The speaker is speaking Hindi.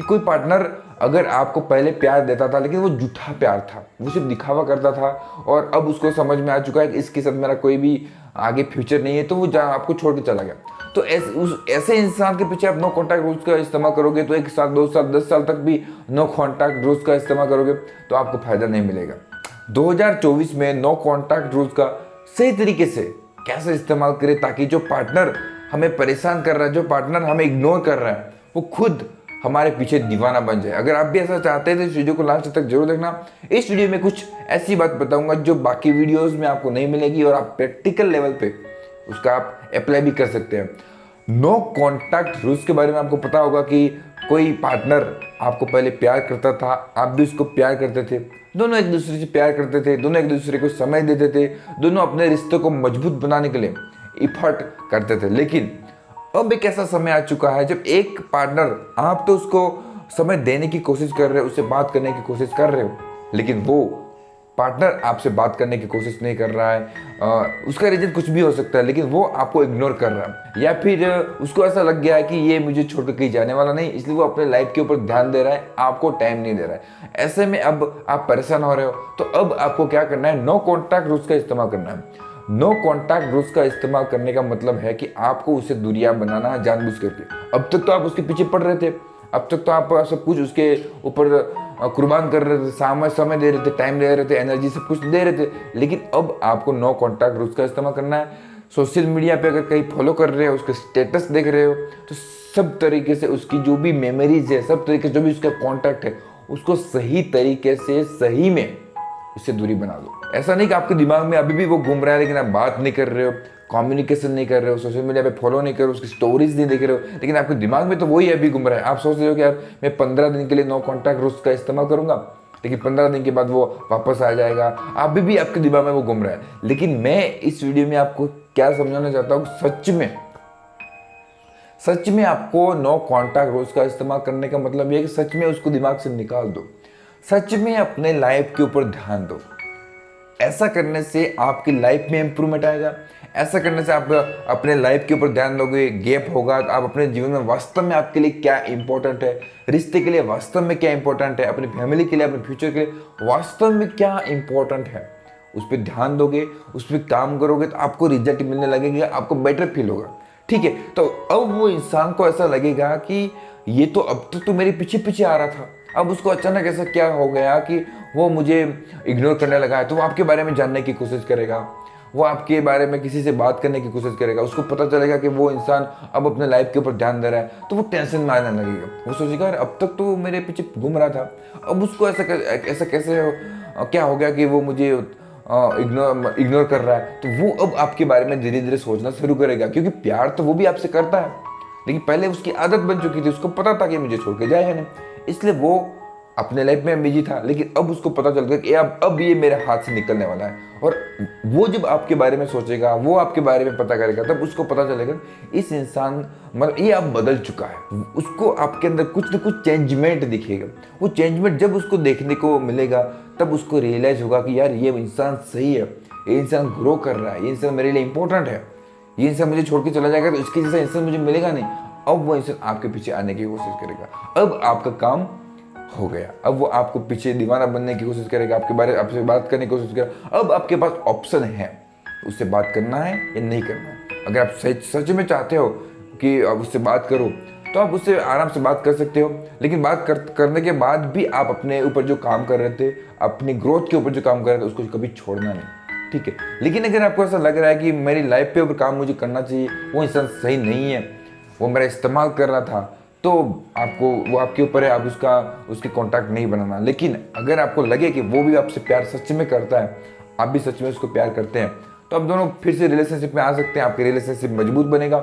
कि कोई पार्टनर अगर आपको पहले प्यार देता था लेकिन वो झूठा प्यार था, वो सिर्फ दिखावा करता था और अब उसको समझ में आ चुका है कि इसके साथ मेरा कोई भी आगे फ्यूचर नहीं है, तो वो आपको छोड़ के चला गया। तो ऐसे इंसान के पीछे आप नो कॉन्टैक्ट रूल्स का इस्तेमाल करोगे तो 1 साल 2 साल 10 साल तक भी नो कॉन्टैक्ट रूल्स का इस्तेमाल करोगे तो आपको फायदा नहीं मिलेगा। 2024 में नो कॉन्टैक्ट रूल्स का सही तरीके से कैसे इस्तेमाल करें ताकि जो पार्टनर हमें परेशान कर रहा है, जो पार्टनर हमें इग्नोर कर रहा है, वो खुद हमारे पीछे दीवाना बन जाए। अगर आप भी ऐसा चाहते हैं तो इस वीडियो को लास्ट तक जरूर देखना। इस वीडियो में कुछ ऐसी बात बताऊंगा जो बाकी वीडियोस में आपको नहीं मिलेगी और आप प्रैक्टिकल लेवल पे उसका आप अप्लाई भी कर सकते हैं। नो कॉन्टैक्ट रूल्स के बारे में आपको पता होगा कि कोई पार्टनर आपको पहले प्यार करता था, आप भी उसको प्यार करते थे, दोनों एक दूसरे से प्यार करते थे, दोनों एक दूसरे को समय देते थे, दोनों अपने रिश्ते को मजबूत बनाने के लिए इफर्ट करते थे। लेकिन अब एक ऐसा समय आ चुका है जब एक पार्टनर, आप तो उसको समय देने की कोशिश कर रहे हो, उससे बात करने की कोशिश कर रहे हो, लेकिन वो पार्टनर आपसे बात करने की कोशिश नहीं कर रहा है। उसका रीजन कुछ भी हो सकता है, लेकिन वो आपको इग्नोर कर रहा है, या फिर उसको ऐसा लग गया है कि ये मुझे छोड़ कर कहीं जाने वाला नहीं, इसलिए वो अपने लाइफ के ऊपर ध्यान दे रहा है, आपको टाइम नहीं दे रहा है। ऐसे में अब आप परेशान हो रहे हो, तो अब आपको क्या करना है, नो कॉन्टैक्ट रूल्स का इस्तेमाल करना है। नो कॉन्टैक्ट रूल्स का इस्तेमाल करने का मतलब है कि आपको उससे दूरियां बनाना है जानबूझ करके। अब तक तो आप उसके पीछे पड़ रहे थे, अब तक तो आप सब कुछ उसके ऊपर कुर्बान कर रहे थे, समय दे रहे थे, टाइम दे रहे थे, एनर्जी सब कुछ दे रहे थे, लेकिन अब आपको नो कॉन्टैक्ट रूल्स का इस्तेमाल करना है। सोशल मीडिया पे अगर कहीं फॉलो कर रहे हो, उसके स्टेटस देख रहे हो, तो सब तरीके से उसकी जो भी मेमोरीज है, सब तरीके से जो भी उसका कॉन्टैक्ट है, उसको सही तरीके से सही में उससे दूरी बना दो। ऐसा नहीं कि आपके दिमाग में अभी भी वो घूम रहा है लेकिन आप बात नहीं कर रहे हो, कम्युनिकेशन नहीं कर रहे हो, सोशल मीडिया पे फॉलो नहीं कर रहे हो, उसकी स्टोरीज नहीं देख रहे हो, लेकिन आपके दिमाग में तो वही अभी घूम रहा है। आप सोच रहे हो कि यार मैं 15 दिन के लिए नो कॉन्टैक्ट रूल्स का इस्तेमाल करूंगा, लेकिन 15 दिन के बाद वो वापस आ जाएगा। अभी भी आपके दिमाग में वो घूम रहा है। लेकिन मैं इस वीडियो में आपको क्या समझाना चाहता हूँ, सच में आपको नो कॉन्टैक्ट रूल्स का इस्तेमाल करने का मतलब यह है कि सच में उसको दिमाग से निकाल दो, सच में अपने लाइफ के ऊपर ध्यान दो। ऐसा करने से आपकी लाइफ में इंप्रूवमेंट आएगा। ऐसा करने से आप अपने लाइफ के ऊपर ध्यान दोगे, गैप होगा, तो आप अपने जीवन में वास्तव में आपके लिए क्या इंपॉर्टेंट है, रिश्ते के लिए वास्तव में क्या इंपॉर्टेंट है, अपनी फैमिली के लिए, अपने फ्यूचर के लिए वास्तव में क्या इंपॉर्टेंट है, उस पर ध्यान दोगे, उस पर काम करोगे, तो आपको रिजल्ट मिलने लगेगा, आपको बेटर फील होगा। ठीक है, तो अब वो इंसान को ऐसा लगेगा कि ये तो अब तक तो मेरे पीछे पीछे आ रहा था, अब उसको अचानक ऐसा क्या हो गया कि वो मुझे इग्नोर करने लगा है। तो वो आपके बारे में जानने की कोशिश करेगा, वो आपके बारे में किसी से बात करने की कोशिश करेगा, उसको पता चलेगा कि वो इंसान अब अपने लाइफ के ऊपर ध्यान दे रहा है, तो वो टेंशन में आने लगेगा। वो सोचेगा अब तक तो मेरे पीछे घूम रहा था, अब उसको ऐसा कैसे क्या हो गया कि वो मुझे इग्नोर कर रहा है। तो वो अब आपके बारे में धीरे धीरे सोचना शुरू करेगा, क्योंकि प्यार तो वो भी आपसे करता है, लेकिन पहले उसकी आदत बन चुकी थी, उसको पता था कि मुझे छोड़ के जाएगा नहीं, इसलिए वो अपने लाइफ में बिजी था। लेकिन अब उसको पता चल गया कि अब ये मेरे हाथ से निकलने वाला है, और वो जब आपके बारे में सोचेगा, वो आपके बारे में पता करेगा, तब उसको पता चलेगा इस इंसान मतलब ये अब बदल चुका है। उसको आपके अंदर कुछ ना कुछ चेंजमेंट दिखेगा। वो चेंजमेंट जब उसको देखने को मिलेगा, तब उसको रियलाइज होगा कि यार ये इंसान सही है, ये इंसान ग्रो कर रहा है, ये इंसान मेरे लिए इंपॉर्टेंट है, ये इंसान मुझे छोड़ के चला जाएगा तो इसके जैसा इंसान मुझे मिलेगा नहीं। अब वो इंसान आपके पीछे आने की कोशिश करेगा। अब आपका काम हो गया, अब वो आपको पीछे दीवाना बनने की कोशिश करेगा, आपसे बात करने की कोशिश करेगा। अब आपके पास ऑप्शन है, उससे बात करना है या नहीं करना है। अगर आप सच में चाहते हो कि आप उससे बात करो, तो आप उससे आराम से बात कर सकते हो, लेकिन करने के बाद भी आप अपने ऊपर जो काम कर रहे थे, अपनी ग्रोथ के ऊपर जो काम कर रहे थे, उसको कभी छोड़ना नहीं। ठीक है, लेकिन अगर आपको ऐसा लग रहा है कि मेरी लाइफ पे ऊपर काम मुझे करना चाहिए, वो इंसान सही नहीं है, वो मेरा इस्तेमाल कर रहा था, तो वो आपके ऊपर है, आप उसके कॉन्टैक्ट नहीं बनाना। लेकिन अगर आपको लगे कि वो भी आपसे प्यार सच में करता है, आप भी सच में उसको प्यार करते हैं, तो आप दोनों फिर से रिलेशनशिप में आ सकते हैं, आपके रिलेशनशिप मजबूत बनेगा।